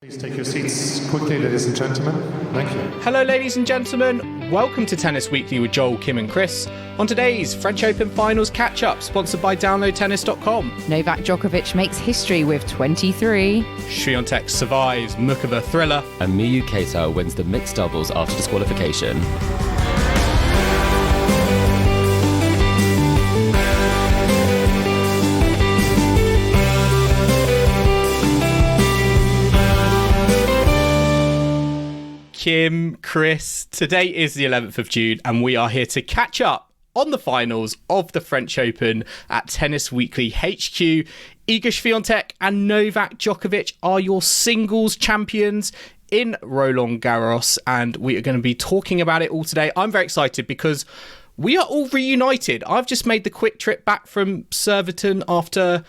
Please take your seats quickly, ladies and gentlemen. Thank you. Hello, ladies and gentlemen. Welcome to Tennis Weekly with Joel, Kim and Chris. On today's French Open Finals catch-up, sponsored by DownloadTennis.com. Novak Djokovic makes history with 23. Swiatek survives Mukova thriller. And Miyu Kato wins the mixed doubles after disqualification. Kim, Chris, today is the 11th of June and we are here to catch up on the finals of the French Open at Tennis Weekly HQ. Iga Swiatek and Novak Djokovic are your singles champions in Roland Garros, and we are going to be talking about it all today. I'm very excited because we are all reunited. I've just made the quick trip back from Surbiton after,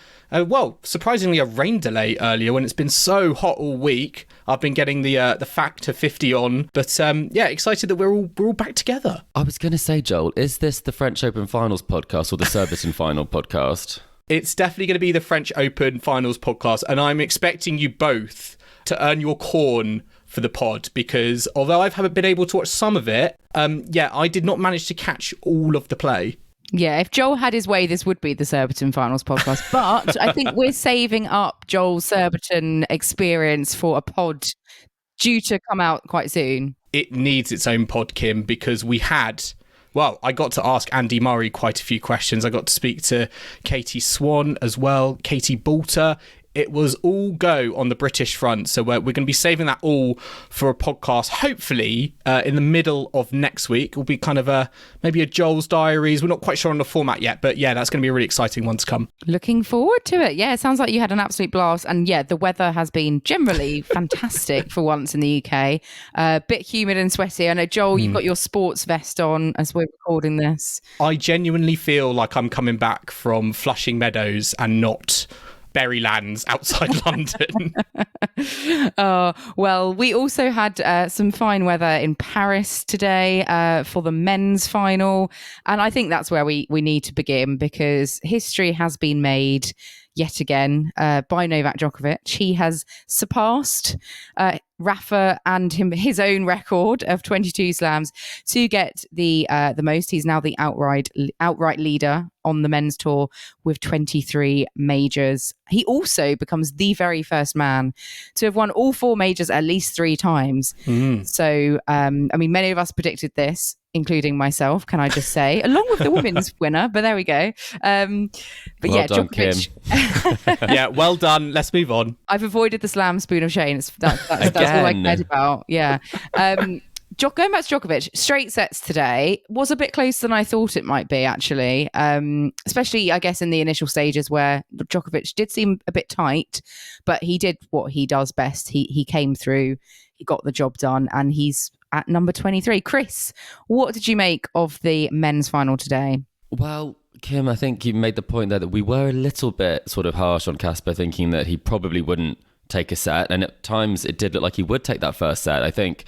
surprisingly a rain delay earlier when it's been so hot all week. I've been getting the Factor 50 on, but excited that we're all back together. I was going to say, Joel, is this the French Open Finals podcast or the Surbiton Final podcast? It's definitely going to be the French Open Finals podcast, and I'm expecting you both to earn your corn for the pod, because although I haven't been able to watch some of it, I did not manage to catch all of the play. Yeah, if Joel had his way, this would be the Surbiton Finals podcast. But I think we're saving up Joel's Surbiton experience for a pod due to come out quite soon. It needs its own pod, Kim, because I got to ask Andy Murray quite a few questions. I got to speak to Katie Swan as well, Katie Boulter. It was all go on the British front. So we're going to be saving that all for a podcast, hopefully in the middle of next week. It will be kind of maybe a Joel's Diaries. We're not quite sure on the format yet, but yeah, that's going to be a really exciting one to come. Looking forward to it. Yeah, it sounds like you had an absolute blast. And yeah, the weather has been generally fantastic for once in the UK. Bit humid and sweaty. I know, Joel, you've got your sports vest on as we're recording this. I genuinely feel like I'm coming back from Flushing Meadows and not Berrylands outside London. Well, we also had some fine weather in Paris today for the men's final. And I think that's where we need to begin, because history has been made yet again by Novak Djokovic. He has surpassed Rafa and his own record of 22 slams to get the most. He's now the outright leader on the men's tour with 23 majors. He also becomes the very first man to have won all four majors at least 3 times. So, many of us predicted this, including myself, can I just say, along with the women's winner, but there we go. Well done, Djokovic. Kim. Yeah, well done. Let's move on. I've avoided the slam spoon of shame. That's all I cared about. Yeah. Going back to Djokovic, straight sets today was a bit closer than I thought it might be, actually. Especially, I guess, in the initial stages where Djokovic did seem a bit tight, but he did what he does best. He came through, he got the job done, and he's at number 23. Chris, what did you make of the men's final today? Well, Kim, I think you made the point there that we were a little bit sort of harsh on Casper, thinking that he probably wouldn't take a set. And at times it did look like he would take that first set. I think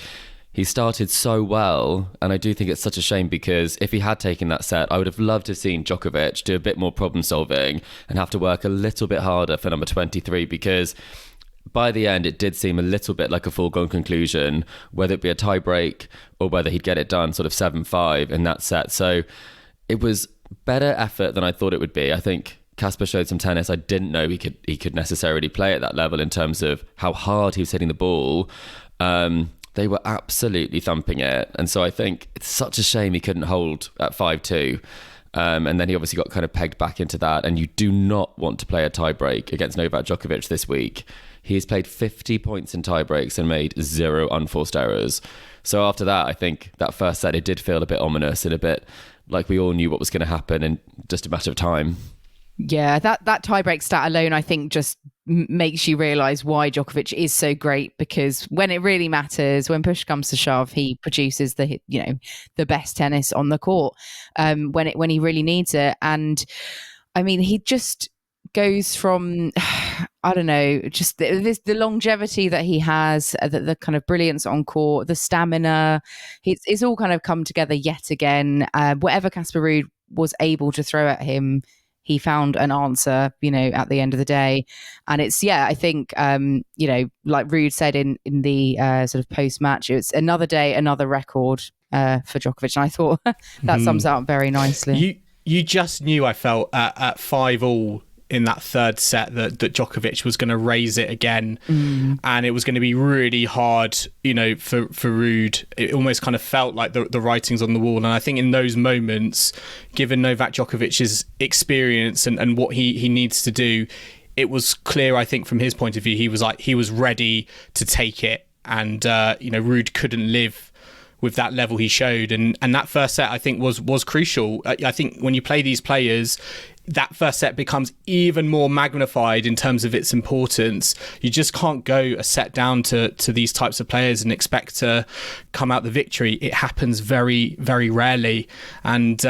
he started so well, and I do think it's such a shame, because if he had taken that set, I would have loved to have seen Djokovic do a bit more problem solving and have to work a little bit harder for number 23, because by the end, it did seem a little bit like a foregone conclusion, whether it be a tie break or whether he'd get it done sort of 7-5 in that set. So it was better effort than I thought it would be. I think Casper showed some tennis I didn't know he could necessarily play at that level in terms of how hard he was hitting the ball. They were absolutely thumping it. And so I think it's such a shame he couldn't hold at 5-2. And then he obviously got kind of pegged back into that. And you do not want to play a tie break against Novak Djokovic this week. He's played 50 points in tie breaks and made 0 unforced errors. So after that, I think that first set, it did feel a bit ominous and a bit like we all knew what was going to happen in just a matter of time. Yeah, that tie-break stat alone, I think, just makes you realise why Djokovic is so great, because when it really matters, when push comes to shove, he produces the best tennis on the court when he really needs it. And I mean, he just goes from, I don't know, just the longevity that he has, the kind of brilliance on court, the stamina. It's all kind of come together yet again. Whatever Casper Ruud was able to throw at him, he found an answer, at the end of the day. And it's, I think, like Reid said in the sort of post-match, it's another day, another record for Djokovic. And I thought that sums up very nicely. You just knew, I felt, at 5-all in that third set that Djokovic was going to raise it again, and it was going to be really hard, for Reid. It almost kind of felt like the writing's on the wall. And I think in those moments, given Novak Djokovic's experience and what he needs to do, it was clear, I think, from his point of view, he was ready to take it, and Reid couldn't live with that level he showed, and that first set I think was crucial. I think when you play these players, that first set becomes even more magnified in terms of its importance. You just can't go a set down to these types of players and expect to come out the victory. It happens very, very rarely. And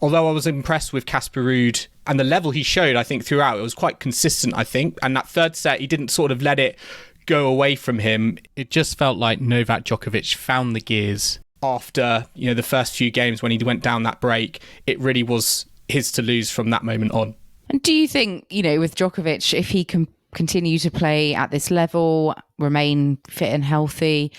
although I was impressed with Casper Ruud and the level he showed, I think throughout, it was quite consistent, I think. And that third set, he didn't sort of let it go away from him. It just felt like Novak Djokovic found the gears after, the first few games when he went down that break. It really was his to lose from that moment on. And do you think, with Djokovic, if he can continue to play at this level, remain fit and healthy,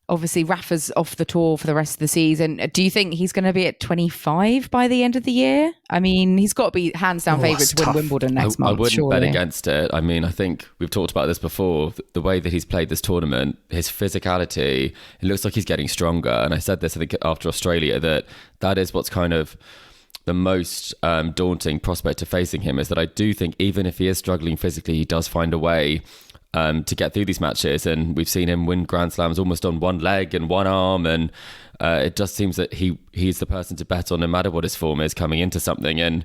obviously Rafa's off the tour for the rest of the season, do you think he's going to be at 25 by the end of the year? I mean, he's got to be hands down favourite to win Wimbledon next month. I wouldn't surely bet against it. I mean, I think we've talked about this before. The way that he's played this tournament, his physicality, it looks like he's getting stronger. And I said this, I think, after Australia, that is what's kind of the most daunting prospect to facing him, is that I do think even if he is struggling physically, he does find a way to get through these matches. And we've seen him win Grand Slams almost on one leg and one arm. And it just seems that he's the person to bet on no matter what his form is coming into something. And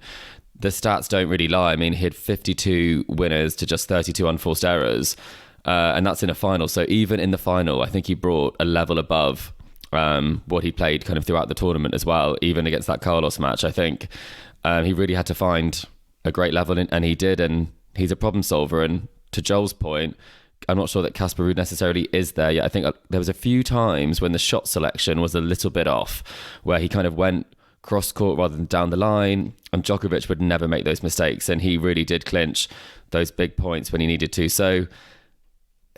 the stats don't really lie. I mean, he had 52 winners to just 32 unforced errors. And that's in a final. So even in the final, I think he brought a level above what he played kind of throughout the tournament as well. Even against that Carlos match, I think he really had to find a great level, and he did. And he's a problem solver. And to Joel's point, I'm not sure that Casper Ruud necessarily is there yet. I think there was a few times when the shot selection was a little bit off, where he kind of went cross court rather than down the line, and Djokovic would never make those mistakes, and he really did clinch those big points when he needed to. So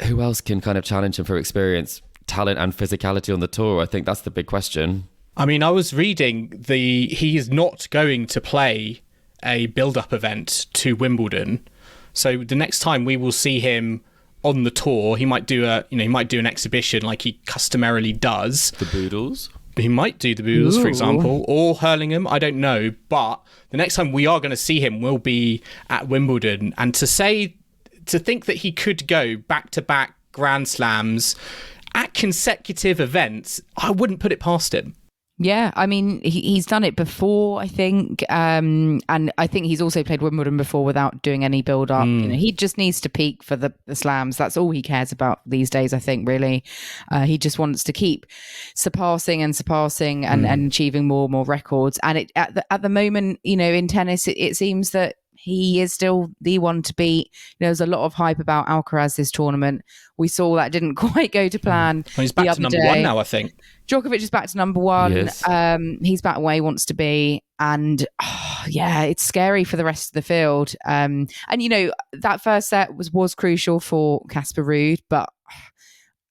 who else can kind of challenge him for experience, talent and physicality on the tour? I think that's the big question. I mean, I was reading he is not going to play a build-up event to Wimbledon. So the next time we will see him on the tour, he might do an exhibition like he customarily does. The Boodles? He might do the Boodles, for example, or Hurlingham. I don't know. But the next time we are going to see him will be at Wimbledon. And to think that he could go back-to-back Grand Slams at consecutive events, I wouldn't put it past him. Yeah, I mean, he's done it before, I think. And I think he's also played Wimbledon before without doing any build-up. He just needs to peak for the slams. That's all he cares about these days, I think, really. He just wants to keep surpassing and achieving more and more records. And at the moment, in tennis, it seems that he is still the one to beat. There's a lot of hype about Alcaraz this tournament. We saw that didn't quite go to plan. Well, he's back to number one now, I think. Djokovic is back to number one. Yes. He's back where he wants to be. And it's scary for the rest of the field. And that first set was crucial for Casper Ruud, but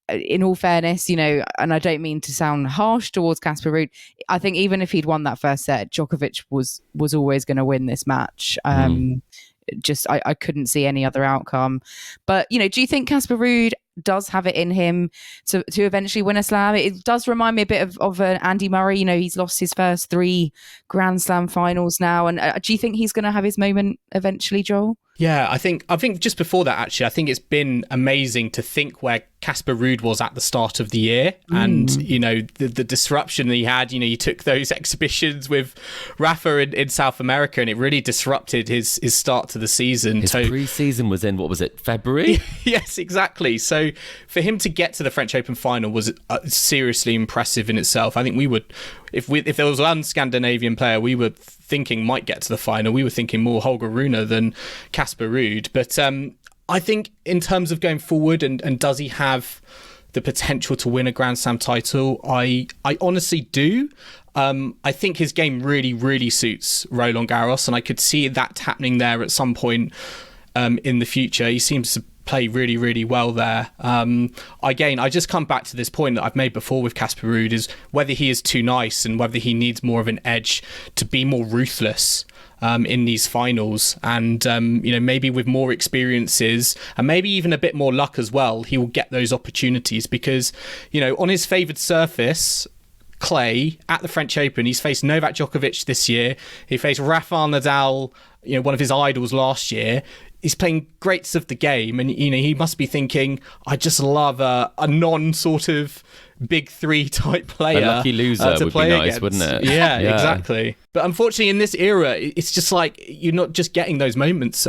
in all fairness, and I don't mean to sound harsh towards Casper Ruud, I think even if he'd won that first set, Djokovic was always going to win this match. I couldn't see any other outcome. But, do you think Casper Ruud does have it in him to eventually win a slam? It does remind me a bit of Andy Murray. He's lost his first 3 Grand Slam finals now. And do you think he's going to have his moment eventually, Joel? Yeah, I think just before that, actually, I think it's been amazing to think where Casper Ruud was at the start of the year. And, the disruption that he had, he took those exhibitions with Rafa in South America, and it really disrupted his start to the season. His pre-season was in, what was it, February? Yes, exactly. So for him to get to the French Open final was seriously impressive in itself. I think we would, if there was one Scandinavian player we were thinking might get to the final, we were thinking more Holger Rune than Casper Ruud. But I think in terms of going forward and does he have the potential to win a Grand Slam title, I honestly do. I think his game really, really suits Roland Garros, and I could see that happening there at some point in the future. He seems to play really, really well there. Again, I just come back to this point that I've made before with Casper Ruud, is whether he is too nice and whether he needs more of an edge to be more ruthless in these finals. And, maybe with more experiences and maybe even a bit more luck as well, he will get those opportunities because, on his favoured surface, clay, at the French Open, he's faced Novak Djokovic this year. He faced Rafael Nadal, one of his idols last year. He's playing greats of the game, and he must be thinking, I just love a non sort of big three type player. A lucky loser to would play be nice, against. wouldn't it? Yeah, exactly. But unfortunately, in this era, it's just like you're not just getting those moments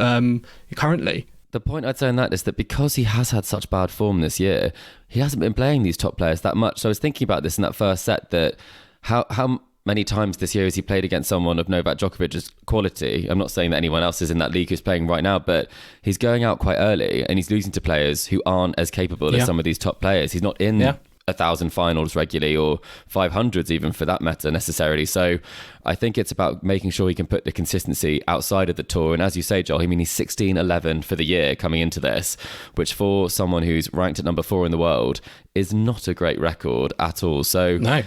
currently. The point I'd say on that is that because he has had such bad form this year, he hasn't been playing these top players that much. So I was thinking about this in that first set, that how many times this year has he played against someone of Novak Djokovic's quality? I'm not saying that anyone else is in that league who's playing right now, but he's going out quite early and he's losing to players who aren't as capable as some of these top players. He's not in 1,000 finals regularly, or 500s even for that matter necessarily. So I think it's about making sure he can put the consistency outside of the tour. And as you say, Joel, he's 16-11 for the year coming into this, which for someone who's ranked at number 4 in the world is not a great record at all. So No.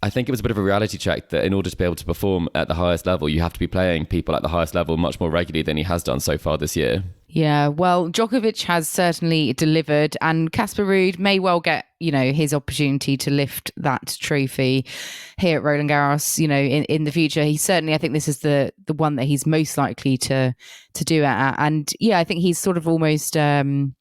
I think it was a bit of a reality check that in order to be able to perform at the highest level, you have to be playing people at the highest level much more regularly than he has done so far this year. Yeah, well, Djokovic has certainly delivered, and Casper Ruud may well get, his opportunity to lift that trophy here at Roland Garros, in the future. He certainly, I think this is the one that he's most likely to do it at. And yeah, I think he's sort of almost, the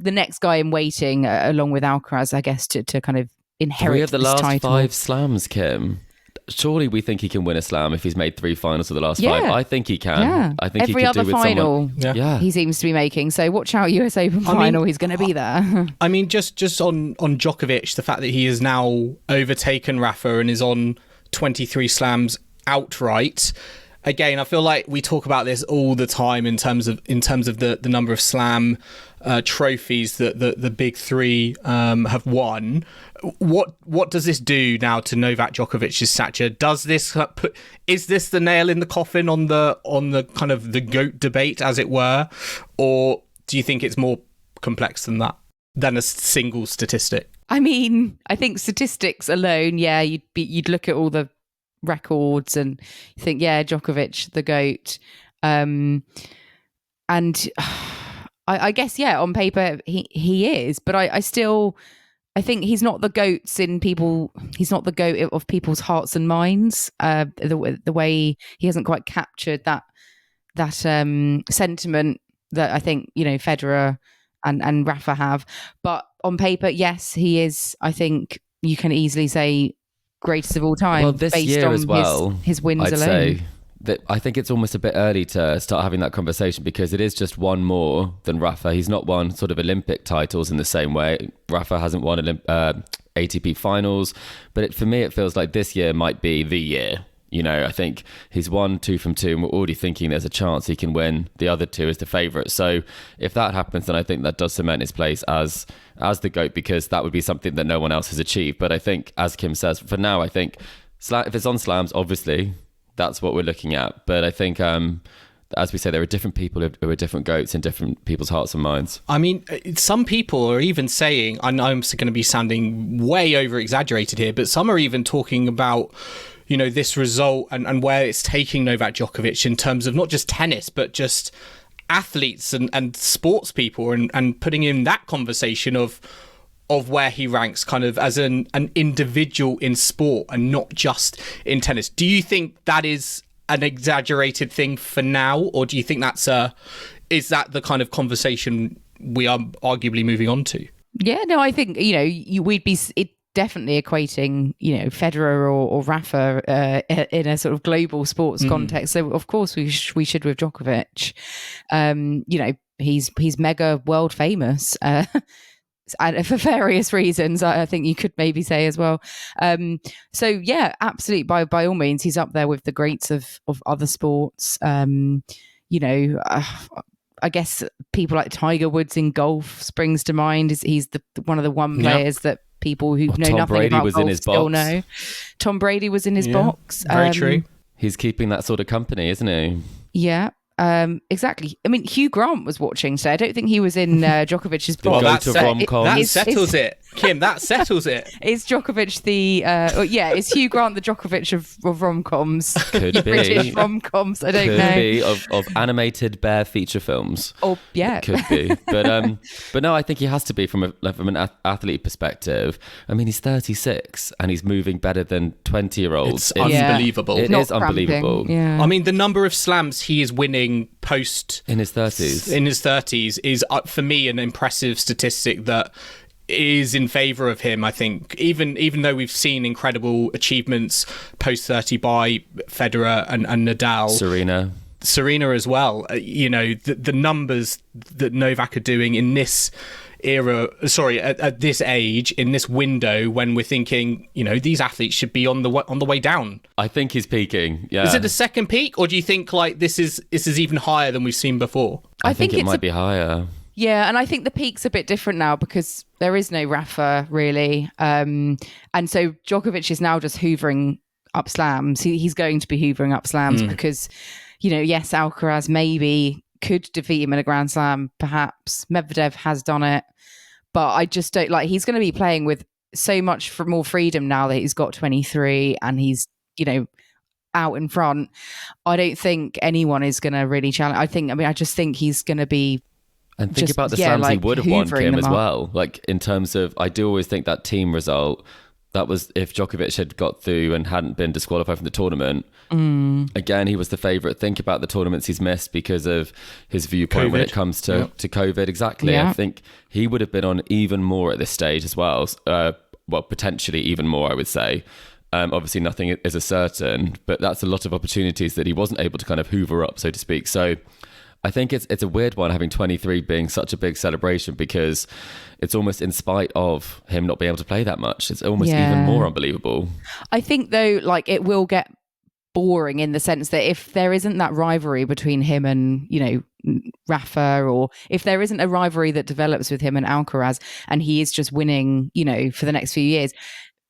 next guy in waiting, along with Alcaraz, I guess, to kind of inherit 3 of the this last title. 5 slams, Kim. Surely we think he can win a slam if he's made 3 finals of the last 5. I think he can. Yeah. I think Every he could other do with final someone. he seems to be making. So watch out, US Open final. He's going to be there. I mean, just on Djokovic, the fact that he has now overtaken Rafa and is on 23 slams outright. Again, I feel like we talk about this all the time in terms of the number of slam trophies that the big three have won. What does this do now to Novak Djokovic's stature? Is this the nail in the coffin on the kind of the GOAT debate, as it were, or do you think it's more complex than that, than a single statistic? I mean, I think statistics alone, you'd look at all the records and think, Djokovic, the GOAT. And I guess, on paper he is, but I think he's not the GOATs he's not the GOAT of people's hearts and minds. The way he hasn't quite captured that sentiment that I think, Federer and Rafa have. But on paper, yes, he is, I think you can easily say, greatest of all time. Well, this based year on as well, his wins I'd alone. say that I think it's almost a bit early to start having that conversation because it is just one more than Rafa. He's not won sort of Olympic titles in the same way. Rafa hasn't won ATP finals, but for me, it feels like this year might be the year. I think he's won 2 from 2 and we're already thinking there's a chance he can win the other 2 as the favourite. So if that happens, then I think that does cement his place as the GOAT, because that would be something that no one else has achieved. But I think, as Kim says, for now, I think if it's on slams, obviously, that's what we're looking at. But I think, as we say, there are different people who are different GOATs in different people's hearts and minds. I mean, some people are even saying, I know I'm going to be sounding way over exaggerated here, but some are even talking about, this result and where it's taking Novak Djokovic in terms of not just tennis, but just athletes and sports people, and putting in that conversation of where he ranks kind of as an individual in sport and not just in tennis. Do you think that is an exaggerated thing for now, or do you think is that the kind of conversation we are arguably moving on to? Yeah, no, I think, we'd be definitely equating, Federer or Rafa in a sort of global sports context. So of course we should with Djokovic. He's mega world famous. And for various reasons, I think you could maybe say as well. So yeah, absolutely. By all means, he's up there with the greats of other sports. I guess people like Tiger Woods in golf springs to mind. He's one of the players that people who know Tom nothing Brady about was golf in his still box. know. Tom Brady was in his box. Very true. He's keeping that sort of company, isn't he? Yeah. Exactly. I mean, Hugh Grant was watching today. I don't think he was in Djokovic's Well, box. go to rom-coms. That Is- settles it, Kim. That settles it. Is Djokovic is Hugh Grant the Djokovic of rom-coms? Could be. British rom-coms, I don't Could know. be of animated bear feature films. Or, yeah. Could be. But no, I think he has to be from an athlete perspective. I mean, he's 36 and he's moving better than 20-year-olds. It's unbelievable. It Not is unbelievable. cramping, yeah. I mean, the number of slams he is winning post In his 30s. in his 30s is, for me, an impressive statistic that is in favour of him. I think even though we've seen incredible achievements post 30 by Federer and Nadal, Serena as well, the numbers that Novak are doing in this era, at this age, in this window, when we're thinking, these athletes should be on the way down. I think he's peaking. Yeah. Is it a second peak, or do you think like this is even higher than we've seen before? I think it it's might be higher. Yeah, and I think the peak's a bit different now because there is no Rafa, really. And so Djokovic is now just hoovering up slams. He's going to be hoovering up slams because, yes, Alcaraz maybe could defeat him in a Grand Slam, perhaps. Medvedev has done it. But I just don't he's going to be playing with so much more freedom now that he's got 23 and he's, out in front. I don't think anyone is going to really challenge. I just think he's going to be. And think about the slams he would have won, hoovering Kim, them as up. well. Like, in terms of, I do always think that team result, that was if Djokovic had got through and hadn't been disqualified from the tournament. Again, he was the favourite. Think about the tournaments he's missed because of his viewpoint when it comes to COVID. Exactly. Yeah. I think he would have been on even more at this stage as well. Potentially even more, I would say. Obviously, nothing is a certain, but that's a lot of opportunities that he wasn't able to kind of hoover up, so to speak. So I think it's a weird one, having 23 being such a big celebration, because it's almost in spite of him not being able to play that much. It's almost even more unbelievable. I think, though, it will get boring in the sense that if there isn't that rivalry between him and, Rafa, or if there isn't a rivalry that develops with him and Alcaraz and he is just winning, for the next few years,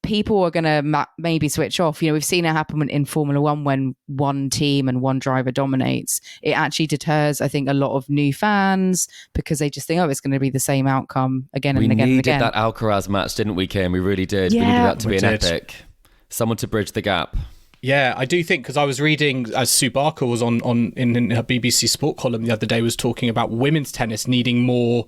people are going to maybe switch off. We've seen it happen in Formula One when one team and one driver dominates. It actually deters, I think, a lot of new fans because they just think, it's going to be the same outcome again and again and again. We needed that Alcaraz match, didn't we, Kim? We really did. Yeah. We needed that to be an did. epic. Someone to bridge the gap. Yeah, I do think, because I was reading, as Sue Barker was in her BBC Sport column the other day, was talking about women's tennis needing more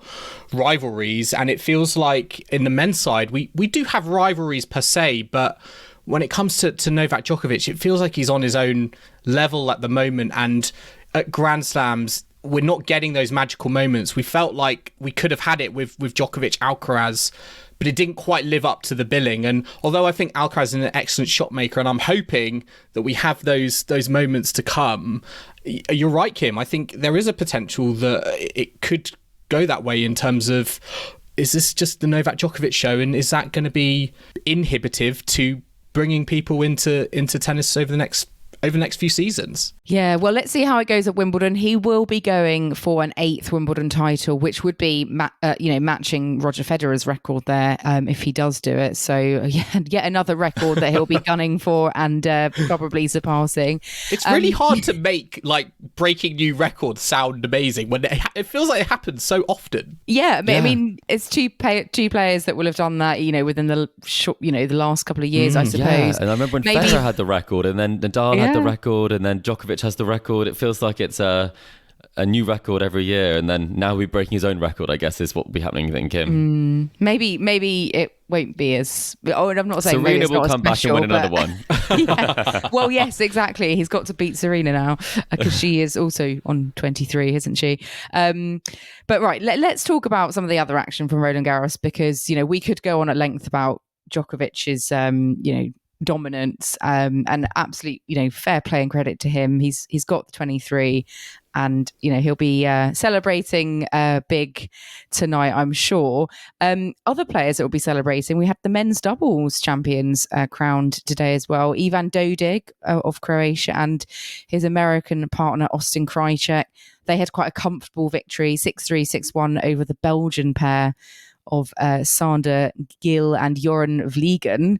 rivalries, and it feels like in the men's side we do have rivalries per se, but when it comes to Novak Djokovic, it feels like he's on his own level at the moment, and at Grand Slams we're not getting those magical moments. We felt like we could have had it with Djokovic, Alcaraz, but it didn't quite live up to the billing. And although I think Alcaraz is an excellent shot maker, and I'm hoping that we have those moments to come, you're right, Kim. I think there is a potential that it could go that way in terms of, is this just the Novak Djokovic show, and is that going to be inhibitive to bringing people into tennis over the next few seasons? Yeah, well, let's see how it goes at Wimbledon. He will be going for an 8th Wimbledon title, which would be, matching Roger Federer's record there if he does do it. So yet another record that he'll be gunning for and probably surpassing. It's really hard to make breaking new records sound amazing when it feels like it happens so often. Yeah, I mean, it's two players that will have done that, within the the last couple of years, I suppose. Yeah, and I remember when Federer had the record, and then Nadal had the record, and then Djokovic has the record. It feels like it's a new record every year, and then now we're breaking his own record, I guess, is what will be happening then, Kim. Maybe it won't be as... Oh, I'm not saying Serena maybe will come back and win another one. Yeah. Well, yes, exactly. He's got to beat Serena now because she is also on 23, isn't she? But right, let's talk about some of the other action from Roland Garros, because, we could go on at length about Djokovic's, dominance and absolute fair play and credit to him. He's got the 23 and he'll be celebrating big tonight, I'm sure. Other players that will be celebrating, we had the men's doubles champions crowned today as well. Ivan Dodig of Croatia and his American partner Austin Krajicek. They had quite a comfortable victory, 6-3, 6-1 over the Belgian pair of Sander Gill and Joran Vliegen.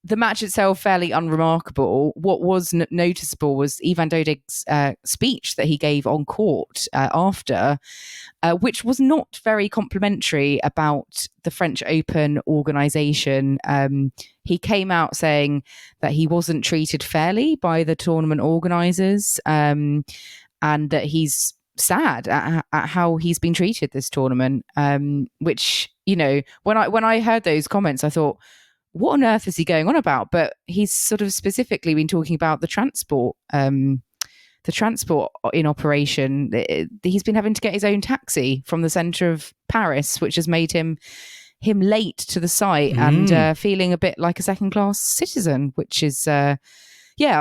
The match itself fairly unremarkable. What was noticeable was Ivan Dodig's speech that he gave on court after, which was not very complimentary about the French Open organisation. He came out saying that he wasn't treated fairly by the tournament organisers, and that he's sad at how he's been treated this tournament. Which, you know, when I heard those comments, I thought, what on earth is he going on about? But he's sort of specifically been talking about the transport in operation. He's been having to get his own taxi from the centre of Paris, which has made him late to the site and feeling a bit like a second-class citizen, which is... I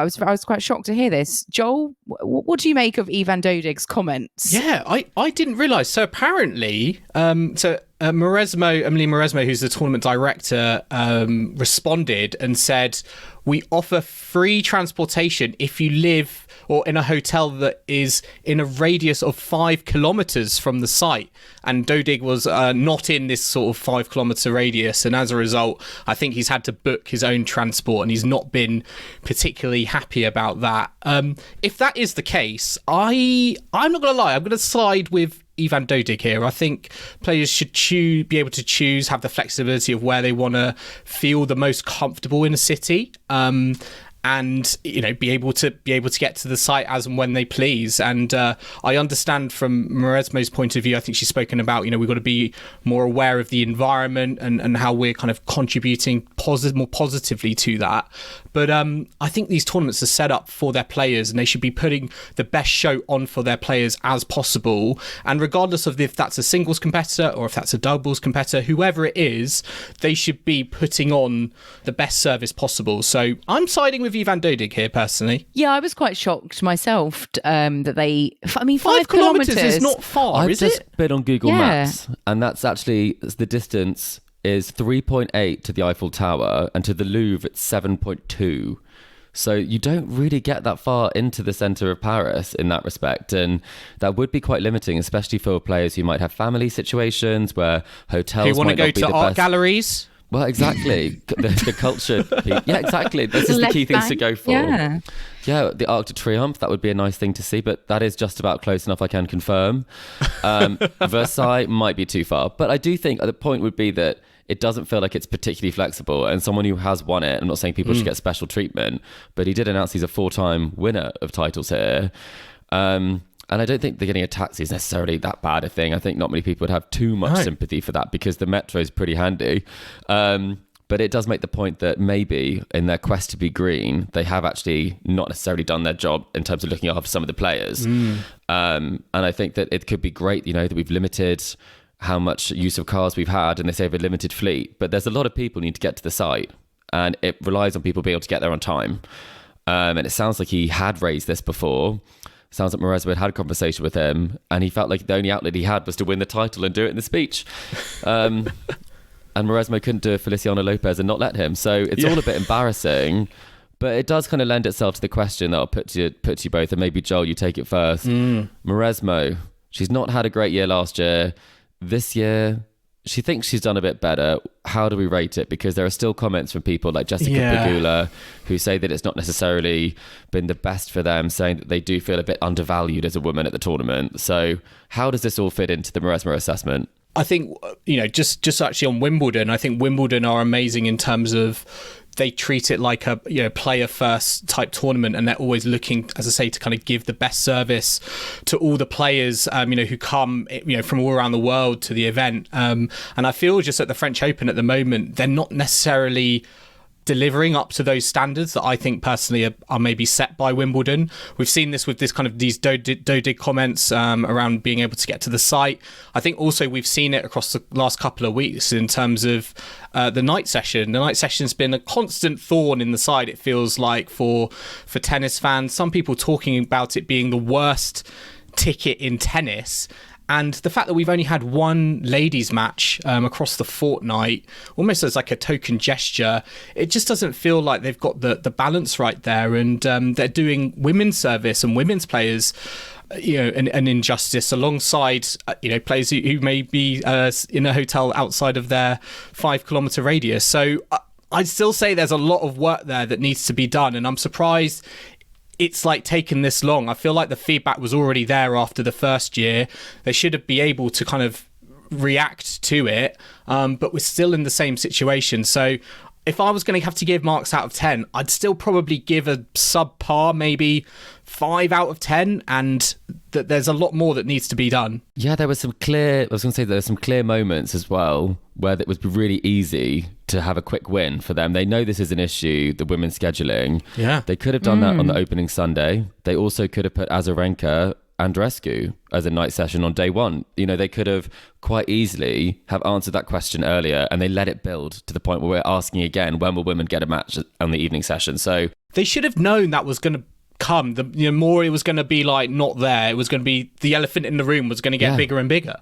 was quite shocked to hear this. Joel, what do you make of Ivan Dodig's comments? Yeah, I didn't realise. So apparently, Emily Mauresmo, who's the tournament director, responded and said, "We offer free transportation if you live or in a hotel that is in a radius of 5 kilometres from the site." And Dodig was not in this sort of 5 kilometre radius. And as a result, I think he's had to book his own transport and he's not been particularly happy about that. If that is the case, I'm not going to lie, I'm going to side with Ivan Dodig here. I think players should be able to choose, have the flexibility of where they want to feel the most comfortable in a city. And, you know, be able to get to the site as and when they please. And I understand from Mauresmo's point of view, I think she's spoken about, you know, we've got to be more aware of the environment and how we're kind of contributing more positively to that. But I think these tournaments are set up for their players and they should be putting the best show on for their players as possible. And regardless of if that's a singles competitor or if that's a doubles competitor, whoever it is, they should be putting on the best service possible. So I'm siding with Ivan Dodig here personally. Yeah, I was quite shocked myself that they... I mean, 5 kilometres is not far, is it? I've just been on Google Maps, and that's actually the distance is 3.8 to the Eiffel Tower, and to the Louvre it's 7.2. So you don't really get that far into the centre of Paris in that respect, and that would be quite limiting, especially for players who might have family situations where hotels who want to go to art galleries. Well, exactly. The culture. Yeah, exactly. This is the key things to go for. Yeah, the Arc de Triomphe, that would be a nice thing to see, but that is just about close enough, I can confirm. Versailles might be too far. But I do think the point would be that it doesn't feel like it's particularly flexible. And someone who has won it, I'm not saying people should get special treatment, but he did announce he's a 4-time winner of titles here. And I don't think they're getting a taxi is necessarily that bad a thing. I think not many people would have too much sympathy for that because the metro is pretty handy. But it does make the point that maybe in their quest to be green, they have actually not necessarily done their job in terms of looking after some of the players. And I think that it could be great, you know, that we've limited how much use of cars we've had and they say a limited fleet. But there's a lot of people who need to get to the site and it relies on people being able to get there on time. And it sounds like he had raised this before. Sounds like Mauresmo had a conversation with him and he felt like the only outlet he had was to win the title and do it in the speech. And Mauresmo couldn't do Feliciano Lopez and not let him. So it's all a bit embarrassing, but it does kind of lend itself to the question that I'll put to you both. And maybe Joel, you take it first. Mauresmo, she's not had a great year last year. This year, she thinks she's done a bit better. How do we rate it? Because there are still comments from people like Jessica Pegula who say that it's not necessarily been the best for them, saying that they do feel a bit undervalued as a woman at the tournament. So how does this all fit into the Mauresmo assessment? I think, you know, just actually on Wimbledon, I think Wimbledon are amazing in terms of they treat it like a player first type tournament, and they're always looking, as I say, to kind of give the best service to all the players who come from all around the world to the event, and I feel just at the French Open at the moment they're not necessarily delivering up to those standards that I think personally are maybe set by Wimbledon. We've seen this with these Dodig comments around being able to get to the site. I think also we've seen it across the last couple of weeks in terms of the night session. The night session's been a constant thorn in the side, it feels like, for tennis fans. Some people talking about it being the worst ticket in tennis. And the fact that we've only had one ladies match across the fortnight, almost as like a token gesture, it just doesn't feel like they've got the balance right there. And they're doing women's service and women's players an injustice alongside players who may be in a hotel outside of their 5 kilometre radius. So I'd still say there's a lot of work there that needs to be done, and I'm surprised it's like taken this long. I feel like the feedback was already there after the first year. They should be able to kind of react to it, but we're still in the same situation. So if I was going to have to give marks out of 10, I'd still probably give a subpar, maybe 5 out of 10, and that there's a lot more that needs to be done. Yeah, there were some clear moments as well where it was really easy to have a quick win for them. They know this is an issue, the women's scheduling. Yeah. They could have done that on the opening Sunday. They also could have put Azarenka Andreescu as a night session on day one. They could have quite easily have answered that question earlier, and they let it build to the point where we're asking again, when will women get a match on the evening session? So they should have known that was going to come. More it was going to be like not there. It was going to be the elephant in the room was going to get bigger and bigger.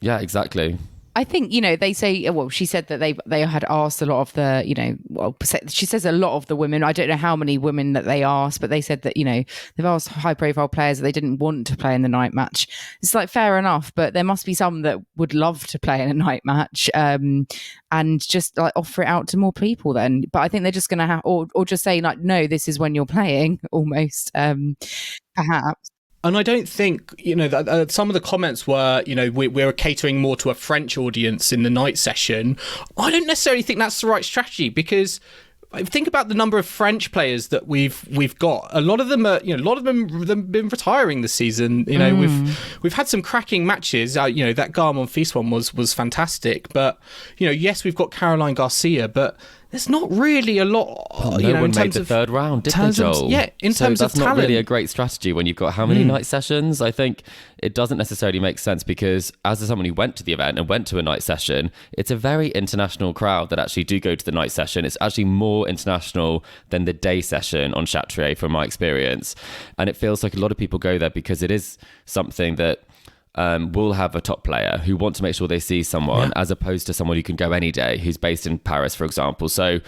Yeah, exactly. I think, they say, she said that they had asked a lot of the, she says a lot of the women, I don't know how many women that they asked, but they said that, they've asked high profile players that they didn't want to play in the night match. It's like fair enough, but there must be some that would love to play in a night match and just like offer it out to more people then. But I think they're just going to have, or just say like, no, this is when you're playing almost, perhaps. And I don't think, that some of the comments were, we're catering more to a French audience in the night session. I don't necessarily think that's the right strategy, because think about the number of French players that we've got. A lot of them are, they've been retiring this season. We've had some cracking matches. That Garmon-Fils one was fantastic. But yes, we've got Caroline Garcia, but there's not really a lot. No one made the third round, did they, Joel? In terms of that's not talent. really a great strategy when you've got how many night sessions? I think it doesn't necessarily make sense, because as someone who went to the event and went to a night session, it's a very international crowd that actually do go to the night session. It's actually more international than the day session on Chatrier, from my experience. And it feels like a lot of people go there because it is something that will have a top player who want to make sure they see someone, as opposed to someone who can go any day, who's based in Paris, for example. So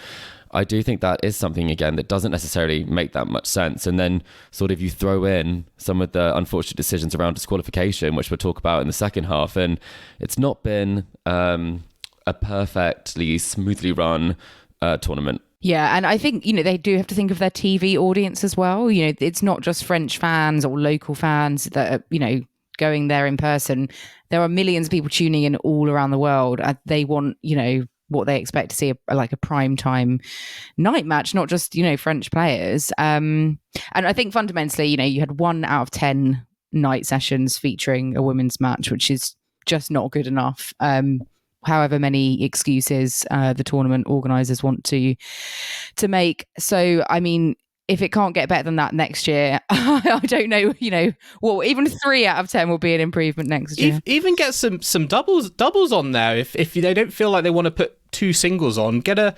I do think that is something, again, that doesn't necessarily make that much sense. And then sort of you throw in some of the unfortunate decisions around disqualification, which we'll talk about in the second half. And it's not been a perfectly smoothly run tournament. Yeah, and I think, they do have to think of their TV audience as well. It's not just French fans or local fans that are, going there in person. There are millions of people tuning in all around the world. They want, what they expect to see like a prime time night match, not just, French players. And I think fundamentally, you had 1 out of 10 night sessions featuring a women's match, which is just not good enough. However many excuses the tournament organisers want to make. So, I mean, if it can't get better than that next year, I don't know, even 3 out of 10 will be an improvement next year. Even get some doubles on there. If they don't feel like they want to put 2 singles on, get a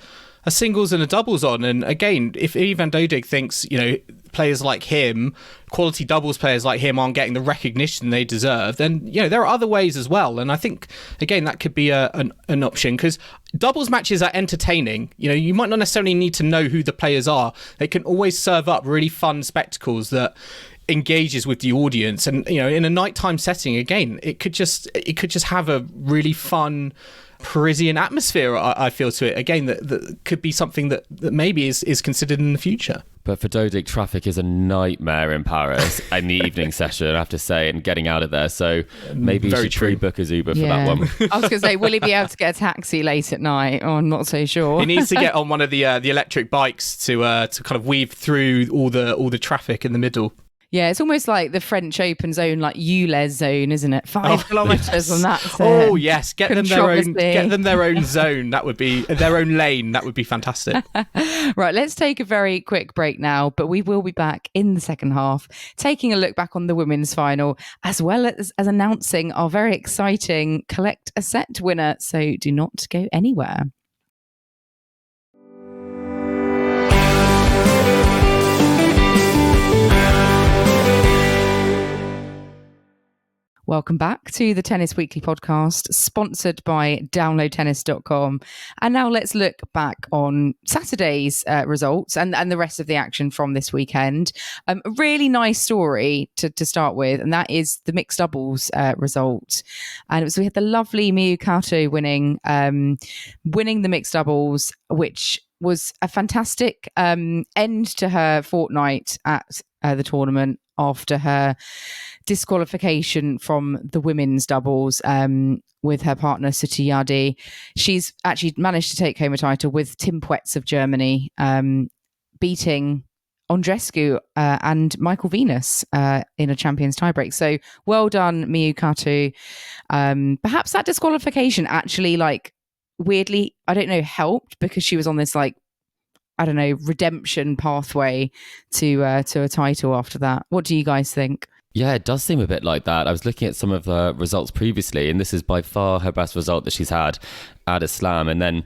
singles and a doubles on. And again, if Ivan Dodig thinks, players like him, quality doubles players like him, aren't getting the recognition they deserve, then, there are other ways as well. And I think, again, that could be an option, because doubles matches are entertaining. You might not necessarily need to know who the players are. They can always serve up really fun spectacles that engages with the audience. And, in a nighttime setting, again, it could just have a really fun Parisian atmosphere, I feel, to it. Again, that could be something that maybe is considered in the future. But for Dodig, traffic is a nightmare in Paris in the evening session, I have to say, and getting out of there. So maybe you should pre-book his Uber for that one. I was going to say, will he be able to get a taxi late at night? Oh, I'm not so sure. He needs to get on one of the electric bikes to kind of weave through all the traffic in the middle. Yeah, it's almost like the French Open's own like ULEZ zone, isn't it? 5 kilometres yes. on that. Oh yes, get them their own zone. That would be their own lane. That would be fantastic. Right, let's take a very quick break now, but we will be back in the second half, taking a look back on the women's final, as well as announcing our very exciting Collect a Set winner. So do not go anywhere. Welcome back to the Tennis Weekly podcast, sponsored by downloadtennis.com. And now let's look back on Saturday's results and the rest of the action from this weekend. A really nice story to start with, and that is the mixed doubles result. And we had the lovely Miyu Kato winning the mixed doubles, which was a fantastic end to her fortnight at the tournament after her disqualification from the women's doubles with her partner Sutiyadi. She's actually managed to take home a title with Tim Puetz of Germany, beating Andreescu and Michael Venus in a champions tiebreak. So well done, Miyu Kato. Perhaps that disqualification actually, like, weirdly, I don't know, helped because she was on this, like, I don't know, redemption pathway to a title after that. What do you guys think? Yeah, it does seem a bit like that. I was looking at some of the results previously, and this is by far her best result that she's had at a slam. And then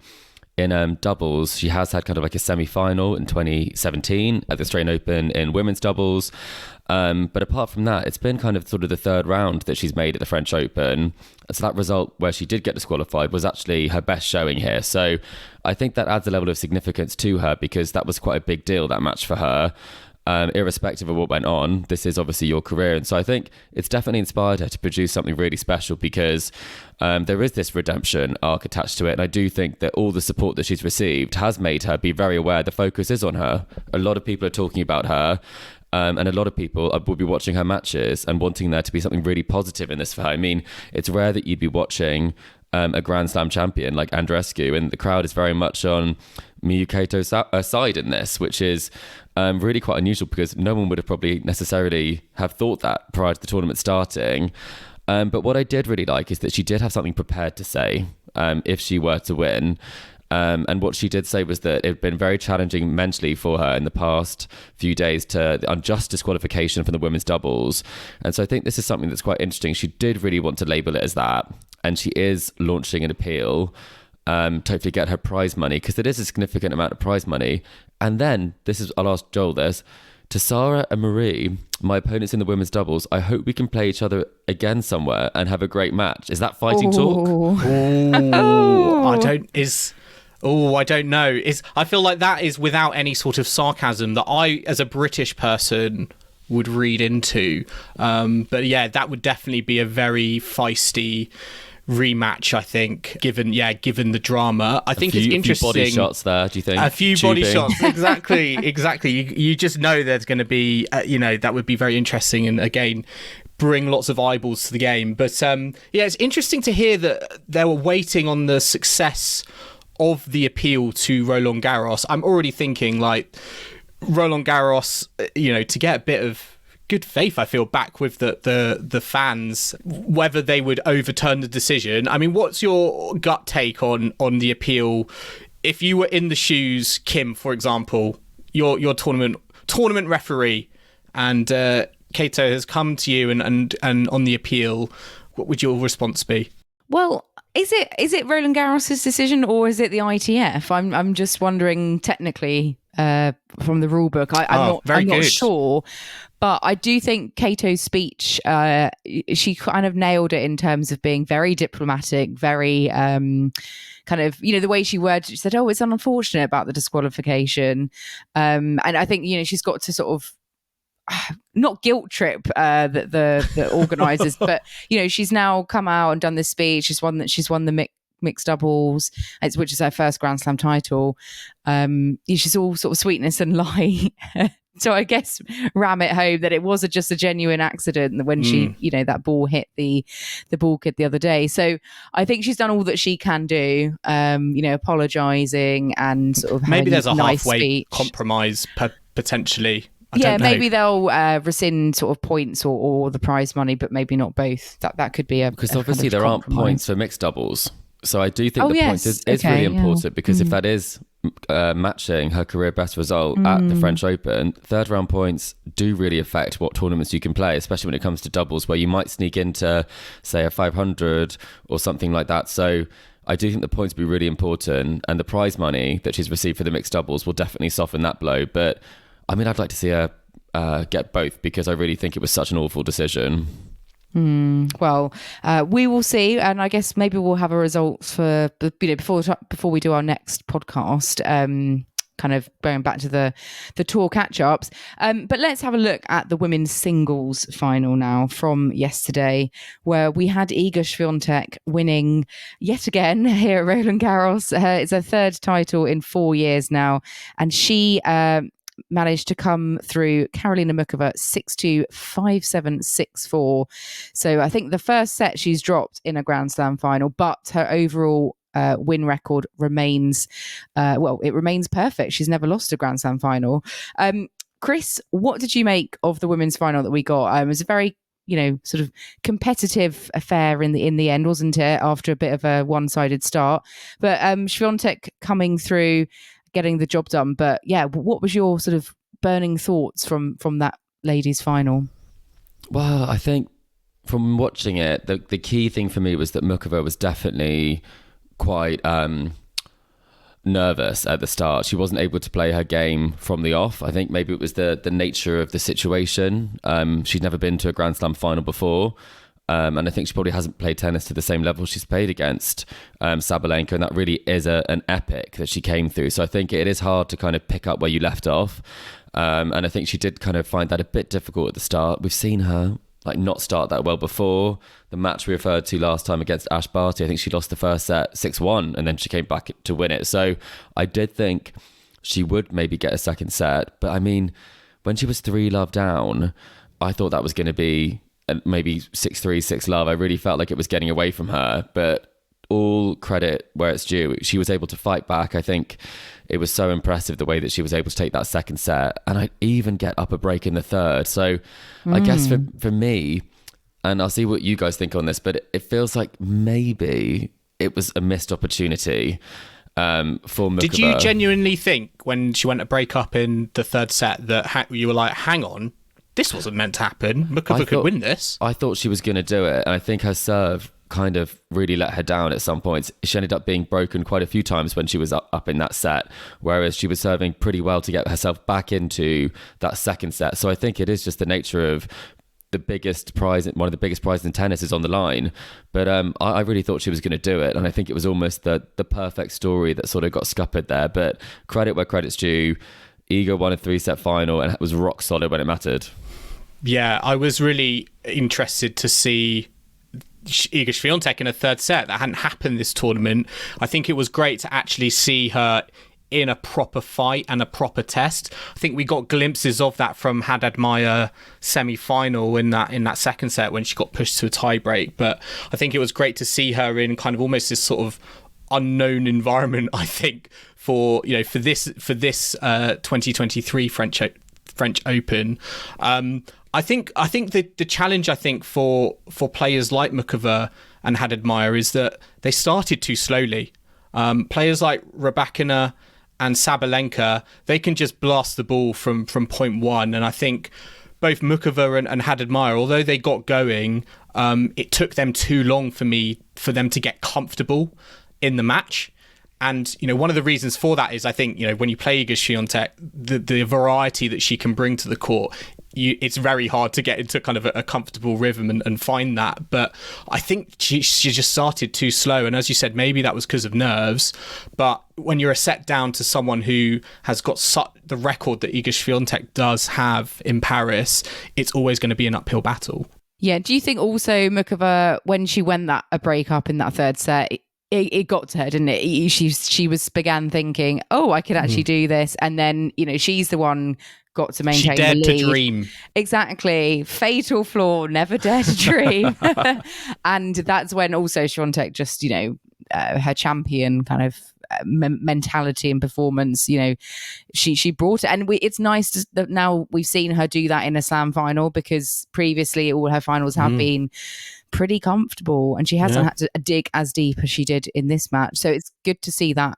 in doubles, she has had kind of like a semi-final in 2017 at the Australian Open in women's doubles. But apart from that, it's been kind of sort of the third round that she's made at the French Open. So that result where she did get disqualified was actually her best showing here. So I think that adds a level of significance to her because that was quite a big deal, that match for her. Irrespective of what went on, this is obviously your career. And so I think it's definitely inspired her to produce something really special because there is this redemption arc attached to it. And I do think that all the support that she's received has made her be very aware the focus is on her. A lot of people are talking about her. And a lot of people will be watching her matches and wanting there to be something really positive in this for her. I mean, it's rare that you'd be watching a Grand Slam champion like Andreescu, and the crowd is very much on Miyu Kato's side in this, which is really quite unusual because no one would have probably necessarily have thought that prior to the tournament starting. But what I did really like is that she did have something prepared to say if she were to win. And what she did say was that it had been very challenging mentally for her in the past few days to the unjust disqualification from the women's doubles. And so I think this is something that's quite interesting. She did really want to label it as that. And she is launching an appeal to hopefully get her prize money, because it is a significant amount of prize money. And then, I'll ask Joel this, to Sarah and Marie, my opponents in the women's doubles, I hope we can play each other again somewhere and have a great match. Is that fighting talk? I don't know. I feel like that is without any sort of sarcasm that I, as a British person, would read into. But yeah, that would definitely be a very feisty rematch, I think, given the drama. I think it's interesting. A few body shots there, do you think? A few body shots, exactly. You just know there's going to be, that would be very interesting, and again, bring lots of eyeballs to the game. But it's interesting to hear that they were waiting on the success of the appeal to Roland Garros. I'm already thinking, like, Roland Garros, to get a bit of good faith, I feel, back with the fans, whether they would overturn the decision. I mean, what's your gut take on the appeal? If you were in the shoes, Kim, for example, your tournament referee, and Kato has come to you and on the appeal, what would your response be? Well, is it Roland Garros' decision or is it the ITF? I'm just wondering technically from the rule book. I'm not sure. But I do think Kato's speech, she kind of nailed it in terms of being very diplomatic, very kind of, the way she worded it. She said, it's unfortunate about the disqualification. And I think, she's got to sort of not guilt trip the organisers, but, she's now come out and done this speech. She's won the mixed doubles, which is her first Grand Slam title. She's all sort of sweetness and lie. So I guess ram it home that it was just a genuine accident when she, that ball hit the ball kid the other day. So I think she's done all that she can do, apologising and sort of maybe there's a nice halfway speech. Compromise potentially. I Yeah, don't know. maybe they'll rescind sort of points or the prize money, but maybe not both. That could be because obviously there aren't points for mixed doubles. So I do think points is really important because if that is matching her career best result at the French Open, third round points do really affect what tournaments you can play, especially when it comes to doubles where you might sneak into, say, a 500 or something like that. So I do think the points will be really important, and the prize money that she's received for the mixed doubles will definitely soften that blow. But I mean, I'd like to see her get both because I really think it was such an awful decision. Well, we will see, and I guess maybe we'll have a result for before we do our next podcast. Kind of going back to the tour catch-ups. But let's have a look at the women's singles final now from yesterday, where we had Iga Swiatek winning yet again here at Roland Garros. It's her third title in 4 years now, and she managed to come through Karolina Muchova 6-2, 5-7, 6-4. So I think the first set she's dropped in a Grand Slam final, but her overall win record remains it remains perfect. She's never lost a Grand Slam final. Chris, what did you make of the women's final that we got? It was a very sort of competitive affair in the end, wasn't it, after a bit of a one-sided start, but Swiatek coming through, getting the job done. But yeah, what was your sort of burning thoughts from that ladies final? Well, I think from watching it, the key thing for me was that Muchova was definitely quite nervous at the start. She wasn't able to play her game from the off. I think maybe it was the nature of the situation. She'd never been to a Grand Slam final before. And I think she probably hasn't played tennis to the same level she's played against Sabalenka. And that really is an epic that she came through. So I think it is hard to kind of pick up where you left off. And I think she did kind of find that a bit difficult at the start. We've seen her not start that well before. The match we referred to last time against Ash Barty, I think she lost the first set 6-1 and then she came back to win it. So I did think she would maybe get a second set. But I mean, when she was 3-love down, I thought that was going to be maybe 6-3, 6-love. I really felt like it was getting away from her, but all credit where it's due. She was able to fight back. I think it was so impressive the way that she was able to take that second set and I even get up a break in the third. So I guess for me, and I'll see what you guys think on this, but it feels like maybe it was a missed opportunity for Muchova. Did you genuinely think when she went to break up in the third set that you were like, hang on, this wasn't meant to happen? Muchova could win this. I thought she was going to do it, and I think her serve kind of really let her down at some points. She ended up being broken quite a few times when she was up in that set, whereas she was serving pretty well to get herself back into that second set. So I think it is just the nature of the biggest prize, one of the biggest prizes in tennis is on the line. But I really thought she was going to do it, and I think it was almost the perfect story that sort of got scuppered there. But credit where credit's due. Iga won a 3-set final and was rock solid when it mattered. Yeah, I was really interested to see Iga Swiatek in a third set. That hadn't happened this tournament. I think it was great to actually see her in a proper fight and a proper test. I think we got glimpses of that from Haddad Maia semi-final in that second set when she got pushed to a tiebreak. But I think it was great to see her in kind of almost this sort of unknown environment, I think, for this 2023 French Open. I think the challenge, I think, for players like Muchova and Haddad Maia is that they started too slowly. Players like Rybakina and Sabalenka, they can just blast the ball from point one. And I think both Muchova and Haddad Maia, although they got going, it took them too long for them to get comfortable in the match. And, one of the reasons for that is I think, when you play Iga Swiatek, the variety that she can bring to the court, it's very hard to get into kind of a comfortable rhythm and find that. But I think she just started too slow. And as you said, maybe that was because of nerves. But when you're a set down to someone who has got the record that Iga Swiatek does have in Paris, it's always going to be an uphill battle. Yeah. Do you think also Muchova, when she went a break up in that third set, it got to her, didn't it? She began thinking, oh, I could actually do this. And then, she's the one got to maintain the lead. She dared to dream. Exactly. Fatal flaw, never dare to dream. And that's when also Swiatek just, her champion kind of mentality and performance, she brought it. And it's nice that now we've seen her do that in a slam final, because previously all her finals have been pretty comfortable and she hasn't had to dig as deep as she did in this match. So it's good to see that,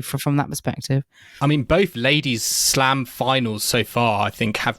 from that perspective. I mean, both ladies slam finals so far, I think, have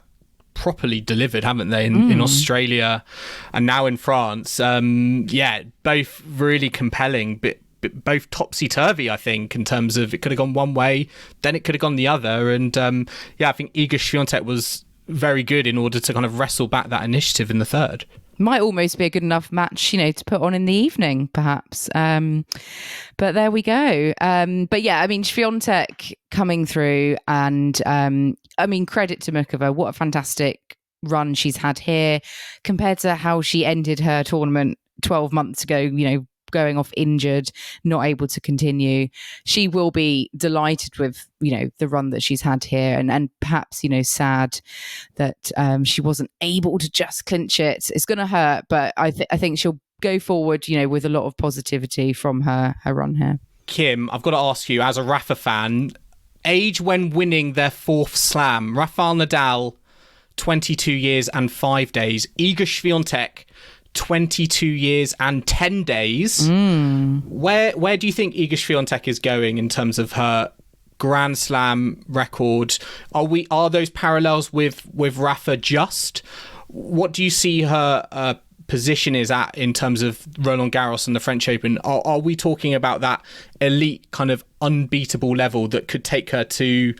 properly delivered, haven't they, in Australia and now in France. Both really compelling, but both topsy-turvy, I think, in terms of it could have gone one way, then it could have gone the other. And I think Iga Swiatek was very good in order to kind of wrestle back that initiative in the third. Might almost be a good enough match, to put on in the evening, perhaps. But there we go. But yeah, I mean, Swiatek coming through, and credit to Mukova. What a fantastic run she's had here compared to how she ended her tournament 12 months ago, going off injured, not able to continue. She will be delighted with, the run that she's had here, and perhaps, sad that she wasn't able to just clinch it. It's going to hurt, but I think she'll go forward, with a lot of positivity from her run here. Kim, I've got to ask you, as a Rafa fan, age when winning their 4th slam, Rafael Nadal, 22 years and 5 days, Iga Swiatek, 22 years and 10 days. Where do you think Iga Swiatek is going in terms of her Grand Slam record? Are those parallels with Rafa just? What do you see her position is at in terms of Roland Garros and the French Open? Are we talking about that elite kind of unbeatable level that could take her to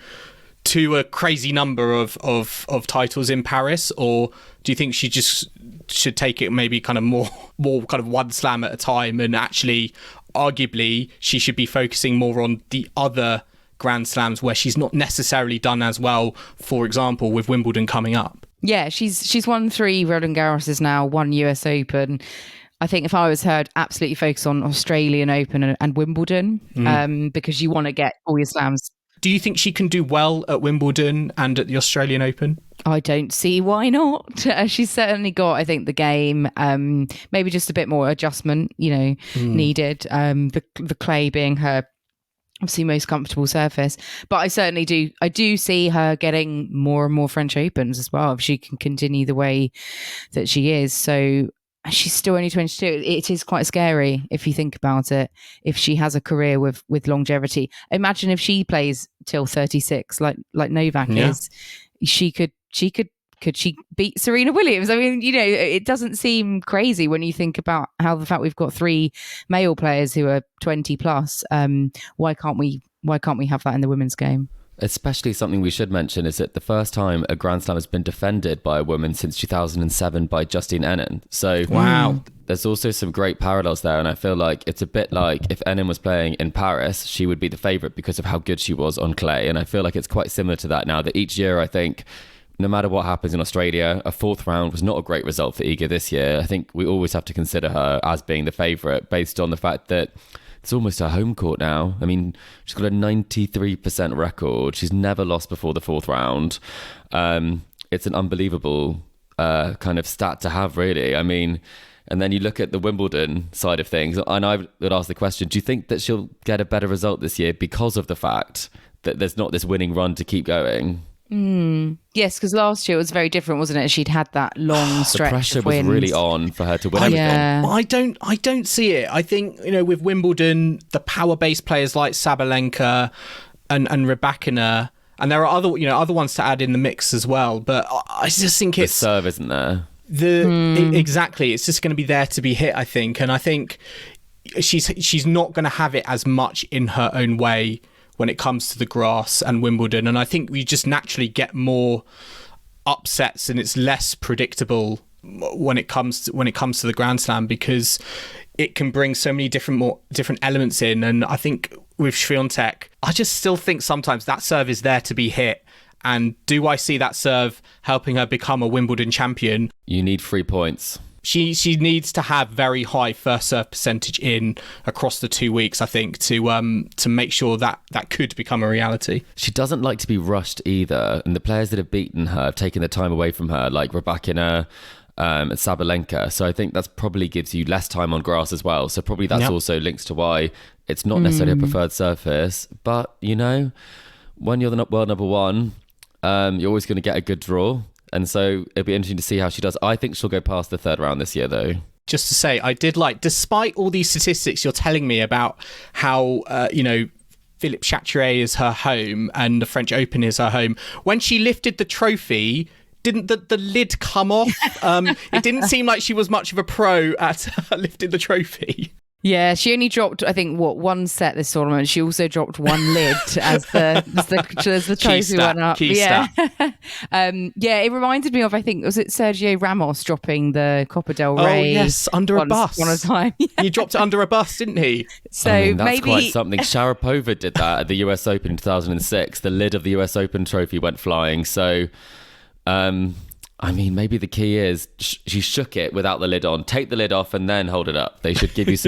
a crazy number of titles in Paris, or do you think she just should take it maybe kind of more kind of one slam at a time, and actually arguably she should be focusing more on the other Grand Slams where she's not necessarily done as well, for example with Wimbledon coming up? Yeah, she's won 3 Roland Garroses now, 1 US Open. I think if I was her, I'd absolutely focus on Australian Open and Wimbledon, because you want to get all your slams. Do you think she can do well at Wimbledon and at the Australian Open? I don't see why not. She's certainly got, I think, the game. Maybe just a bit more adjustment, needed. The clay being her obviously most comfortable surface. But I certainly do. I do see her getting more and more French Opens as well if she can continue the way that she is. So she's still only 22. It is quite scary if you think about it. If she has a career with longevity, imagine if she plays till 36, like Novak is. Could she beat Serena Williams? I mean, it doesn't seem crazy when you think about how the fact we've got 3 male players who are 20 plus. Why can't we have that in the women's game? Especially something we should mention is that the first time a Grand Slam has been defended by a woman since 2007 by Justine Henin. So wow, there's also some great parallels there. And I feel like it's a bit like if Henin was playing in Paris, she would be the favourite because of how good she was on clay. And I feel like it's quite similar to that now, that each year, I think, no matter what happens in Australia, a 4th round was not a great result for Iga this year. I think we always have to consider her as being the favourite based on the fact that it's almost her home court now. I mean, she's got a 93% record. She's never lost before the 4th round. It's an unbelievable kind of stat to have, really. I mean, and then you look at the Wimbledon side of things, and I would ask the question, do you think that she'll get a better result this year because of the fact that there's not this winning run to keep going? Yes, because last year it was very different, wasn't it? She'd had that long stretch. The pressure of was wins. really on for her to win everything. Yeah. I don't see it. I think, with Wimbledon, the power-based players like Sabalenka and Rybakina, and there are other ones to add in the mix as well. But I just think the serve isn't there. Exactly. It's just going to be there to be hit, I think. And I think she's not going to have it as much in her own way when it comes to the grass and Wimbledon. And I think we just naturally get more upsets, and it's less predictable when it comes to the Grand Slam, because it can bring so many different elements in. And I think with Swiatek, I just still think sometimes that serve is there to be hit. And do I see that serve helping her become a Wimbledon champion? You need 3 points. She needs to have very high first serve percentage in across the 2 weeks, I think, to make sure that could become a reality. She doesn't like to be rushed either, and the players that have beaten her have taken the time away from her, like Rybakina and Sabalenka. So I think that's probably gives you less time on grass as well. So probably that's also links to why it's not necessarily a preferred surface. But when you're the world number one, you're always going to get a good draw. And so it'll be interesting to see how she does. I think she'll go past the 3rd round this year, though. Just to say, I did despite all these statistics you're telling me about how, Philippe Chatrier is her home and the French Open is her home, when she lifted the trophy, didn't the lid come off? It didn't seem like she was much of a pro at lifting the trophy. Yeah, she only dropped, I think, one set this tournament. She also dropped one lid as the trophy went up. Yeah, it reminded me of, I think, was it Sergio Ramos dropping the Copa del Rey? Oh yes, under a bus. One time. He dropped it under a bus, didn't he? So I mean, that's maybe quite something. Sharapova did that at the US Open in 2006. The lid of the US Open trophy went flying. So, I mean, maybe the key is she shook it without the lid on. Take the lid off and then hold it up. They should give you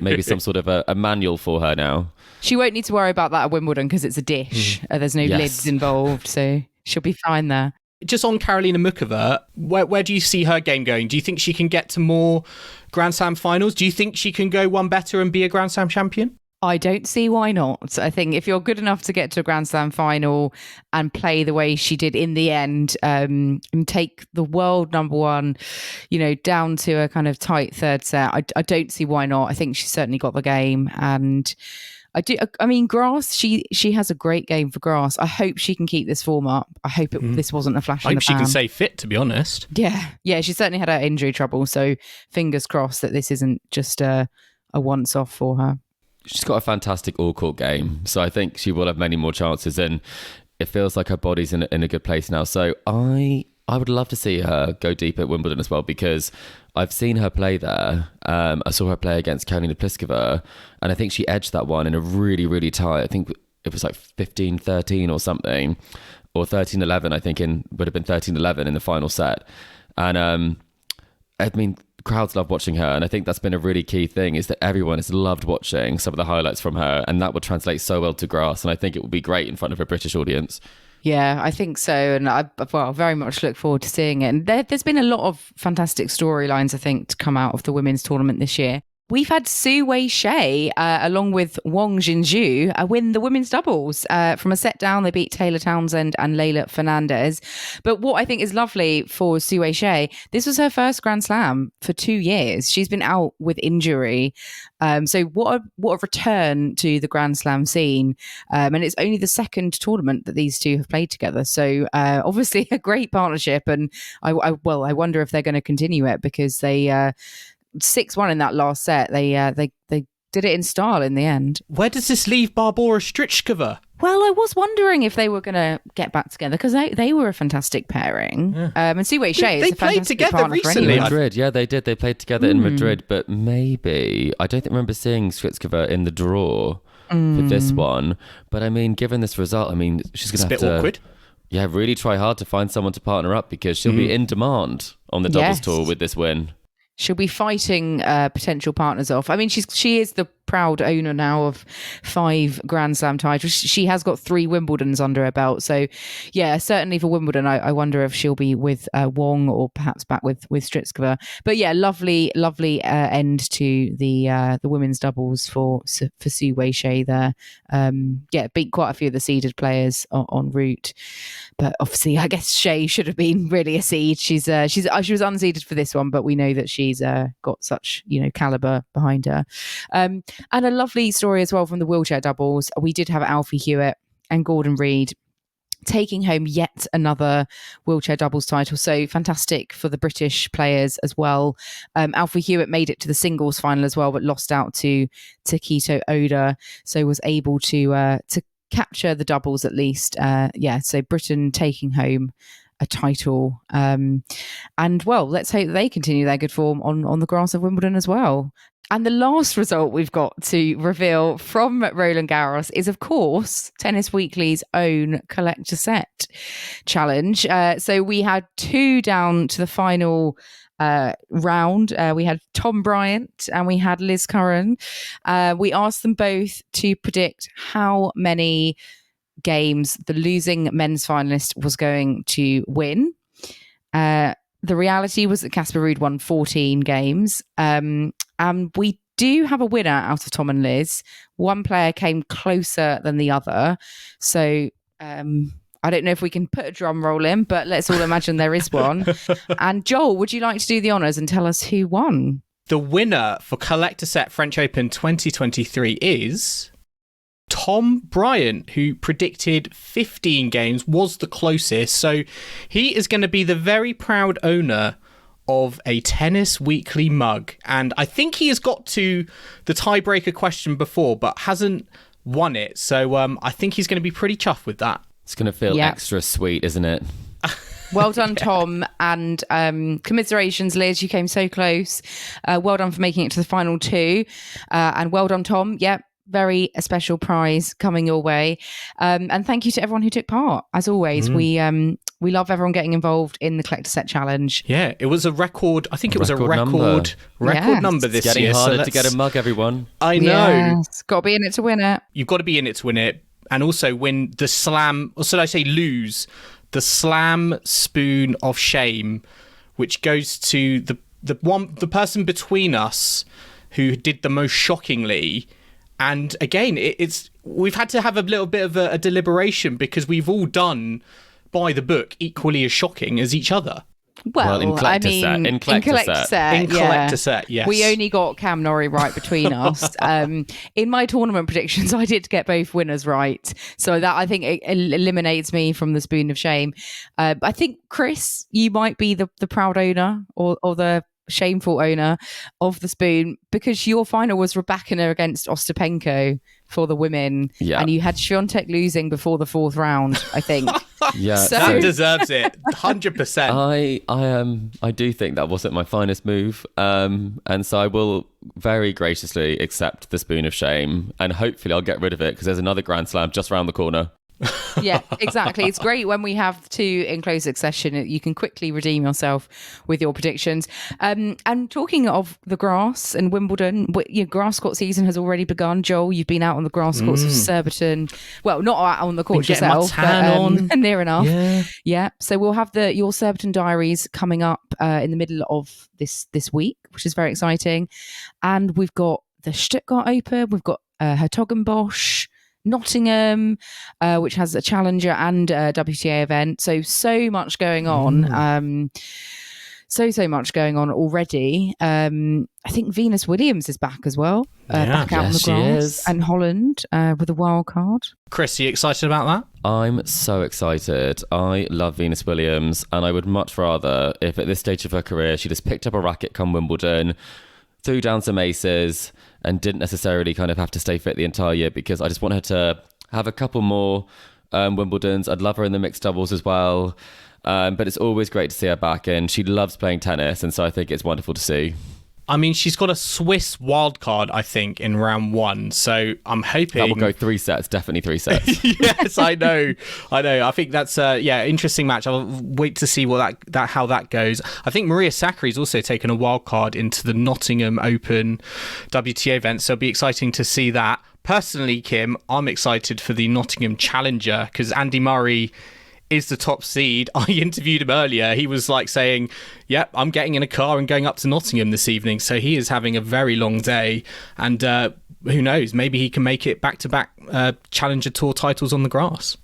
maybe some sort of a manual for her now. She won't need to worry about that at Wimbledon because it's a dish. There's no lids involved, so she'll be fine there. Just on Karolina Muchova, where do you see her game going? Do you think she can get to more Grand Slam finals? Do you think she can go one better and be a Grand Slam champion? I don't see why not. I think if you're good enough to get to a Grand Slam final and play the way she did in the end, and take the world number one, down to a kind of tight third set, I don't see why not. I think she's certainly got the game, and I mean, grass, she has a great game for grass. I hope she can keep this form up. I hope this wasn't a flash in the pan. I hope she can stay fit, to be honest. Yeah, she certainly had her injury trouble, so fingers crossed that this isn't just a once-off for her. She's got a fantastic all-court game, so I think she will have many more chances, and it feels like her body's in a good place now. So I would love to see her go deep at Wimbledon as well, because I've seen her play there. I saw her play against Karolina Pliskova, and I think she edged that one in a really, really tight, I think it was like 15-13 or something, or 13-11, I think would have been 13-11 in the final set. And I mean, crowds love watching her, and I think that's been a really key thing, is that everyone has loved watching some of the highlights from her, and that would translate so well to grass, and I think it would be great in front of a British audience. Yeah, I think so, and I very much look forward to seeing it. And there's been a lot of fantastic storylines, I think, to come out of the women's tournament this year. We've had Su Wei-Shea, along with Wang Jinzhou, win the women's doubles. From a set down, they beat Taylor Townsend and Leylah Fernandez. But what I think is lovely for Su Wei-Shea, this was her first Grand Slam for 2 years. She's been out with injury. So what a return to the Grand Slam scene. And it's only the second tournament that these two have played together. So obviously a great partnership. And I wonder if they're going to continue it, because they... 6-1 in that last set. They did it in style in the end. Where does this leave Barbora Strichkova? Well, I was wondering if they were going to get back together, because they were a fantastic pairing. Yeah. And Su Wei-Shea is a fantastic partner recently. In Madrid, yeah, they did. They played together in Madrid, but maybe I don't remember seeing Strichkova in the draw for this one. But I mean, given this result, I mean, she's going to have to. Awkward. Yeah, really try hard to find someone to partner up, because she'll be in demand on the doubles tour with this win. She'll be fighting potential partners off. I mean, she is the proud owner now of 5 Grand Slam titles. She has got 3 Wimbledons under her belt. So, yeah, certainly for Wimbledon, I wonder if she'll be with Wong or perhaps back with Strichkova. But yeah, lovely end to the women's doubles for Su Wei-Shea there. Beat quite a few of the seeded players en route. But obviously, I guess Shea should have been really a seed. She was unseeded for this one, but we know that she's got such caliber behind her. And a lovely story as well from the wheelchair doubles. We did have Alfie Hewett and Gordon Reid taking home yet another wheelchair doubles title. So fantastic for the British players as well. Alfie Hewett made it to the singles final as well, but lost out to Takito Oda. So was able to capture the doubles at least. So Britain taking home a title. And well, let's hope they continue their good form on the grass of Wimbledon as well. And the last result we've got to reveal from Roland Garros is, of course, Tennis Weekly's own collector set challenge. So we had 2 down to the final round. We had Tom Bryant and we had Liz Curran. We asked them both to predict how many games the losing men's finalist was going to win. The reality was that Casper Ruud won 14 games. And we do have a winner out of Tom and Liz. One player came closer than the other. So I don't know if we can put a drum roll in, but let's all imagine there is one. And Joel, would you like to do the honours and tell us who won? The winner for Collector Set French Open 2023 is Tom Bryant, who predicted 15 games, was the closest. So he is going to be the very proud owner of a Tennis Weekly mug. And I think he has got to the tiebreaker question before, but hasn't won it. So I think he's going to be pretty chuffed with that. It's going to feel extra sweet, isn't it? Well done, Tom, and commiserations, Liz. You came so close. Well done for making it to the final two, and well done, Tom. Yep, very a special prize coming your way. And thank you to everyone who took part. As always, we love everyone getting involved in the Collector Set Challenge. Yeah, it was a record. I think it was a record number this year. Getting harder to get a mug, everyone. I know. Yes, got to be in it to win it. You've got to be in it to win it, and also win the slam. Or should I say lose? The Slam Spoon of Shame, which goes to the person between us who did the most shockingly. And again, we've had to have a little bit of a deliberation because we've all done by the book equally as shocking as each other. Well, in collector set, yes. We only got Cam Norrie right between us. In my tournament predictions, I did get both winners right. So that, I think, it eliminates me from the spoon of shame. I think, Chris, you might be the proud owner or the shameful owner of the spoon, because your final was Rybakina against Ostapenko for the women, and you had Swiatek losing before the fourth round, I think. Yeah, so that deserves it 100%. I do think that wasn't my finest move, and so I will very graciously accept the spoon of shame, and hopefully I'll get rid of it because there's another Grand Slam just around the corner. Yeah, exactly. It's great when we have two in close succession. You can quickly redeem yourself with your predictions. And talking of the grass and Wimbledon, your grass court season has already begun. Joel, you've been out on the grass courts of Surbiton. Well, not out on the court yourself, but near enough. Yeah. So we'll have your Surbiton diaries coming up in the middle of this week, which is very exciting. And we've got the Stuttgart Open. We've got Hertogenbosch, Nottingham, which has a challenger and a WTA event. So much going on. So much going on already. I think Venus Williams is back as well. Back out on the grass. And Holland with a wild card. Chris, are you excited about that? I'm so excited. I love Venus Williams, and I would much rather if at this stage of her career she just picked up a racket come Wimbledon, threw down some aces, and didn't necessarily kind of have to stay fit the entire year, because I just want her to have a couple more Wimbledons. I'd love her in the mixed doubles as well. But it's always great to see her back, and she loves playing tennis, and so I think it's wonderful to see. I mean, she's got a Swiss wildcard, I think, in round one. So I'm hoping that will go 3 sets, definitely 3 sets. Yes, I know. I think that's interesting match. I'll wait to see how that goes. I think Maria Sakkari's also taken a wildcard into the Nottingham Open WTA event, so it'll be exciting to see that. Personally, Kim, I'm excited for the Nottingham Challenger because Andy Murray is the top seed. I interviewed him earlier. He was like saying, yep, I'm getting in a car and going up to Nottingham this evening. So he is having a very long day. And who knows, maybe he can make it back-to-back Challenger Tour titles on the grass.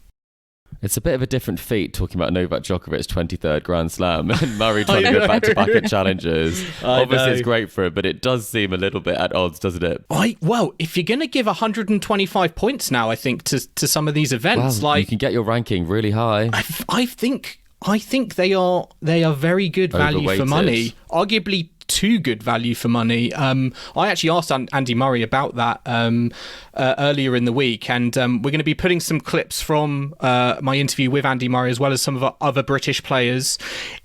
It's a bit of a different feat talking about Novak Djokovic's 23rd Grand Slam and Murray trying to go back-to-back at Challengers. Obviously, it's great for it, but it does seem a little bit at odds, doesn't it? Well, if you're going to give 125 points now, I think, to some of these events, you can get your ranking really high. I think they are very good value for money. Arguably too good value for money. I actually asked Andy Murray about that earlier in the week, and we're going to be putting some clips from my interview with Andy Murray as well as some of our other British players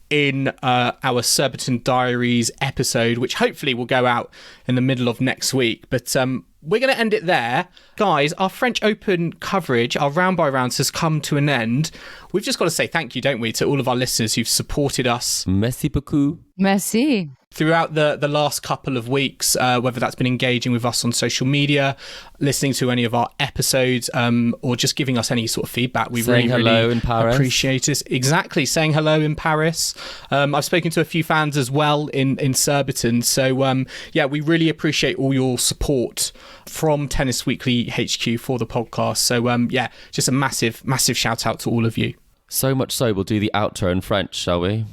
in our Surbiton Diaries episode, which hopefully will go out in the middle of next week. But we're going to end it there. Guys, our French Open coverage, our round by rounds has come to an end. We've just got to say thank you, don't we, to all of our listeners who've supported us. Merci beaucoup. Merci. Throughout the last couple of weeks, whether that's been engaging with us on social media, listening to any of our episodes, or just giving us any sort of feedback. We saying hello in Paris. Appreciate it. Exactly, saying hello in Paris. I've spoken to a few fans as well in Surbiton. So, we really appreciate all your support from Tennis Weekly HQ for the podcast. So, just a massive shout out to all of you. So much so, we'll do the outro in French, shall we?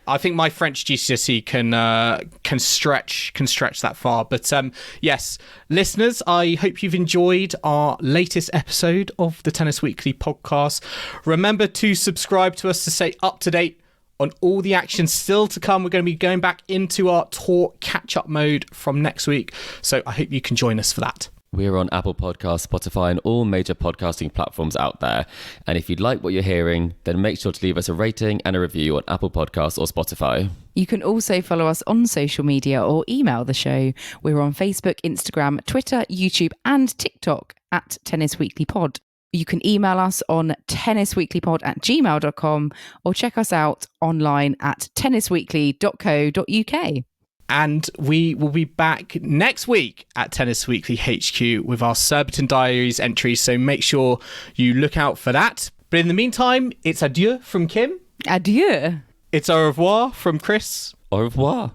I think my French GCSE can stretch that far. But yes, listeners, I hope you've enjoyed our latest episode of the Tennis Weekly podcast. Remember to subscribe to us to stay up to date on all the action still to come. We're going to be going back into our tour catch-up mode from next week. So I hope you can join us for that. We're on Apple Podcasts, Spotify, and all major podcasting platforms out there. And if you'd like what you're hearing, then make sure to leave us a rating and a review on Apple Podcasts or Spotify. You can also follow us on social media or email the show. We're on Facebook, Instagram, Twitter, YouTube, and TikTok at Tennis Weekly Pod. You can email us on tennisweeklypod@gmail.com or check us out online at tennisweekly.co.uk. And we will be back next week at Tennis Weekly HQ with our Surbiton Diaries entries. So make sure you look out for that. But in the meantime, it's adieu from Kim. Adieu. It's au revoir from Chris. Au revoir.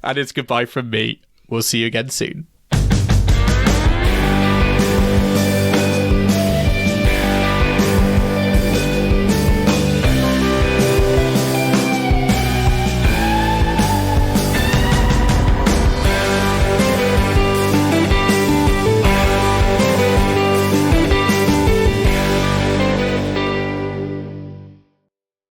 And it's goodbye from me. We'll see you again soon.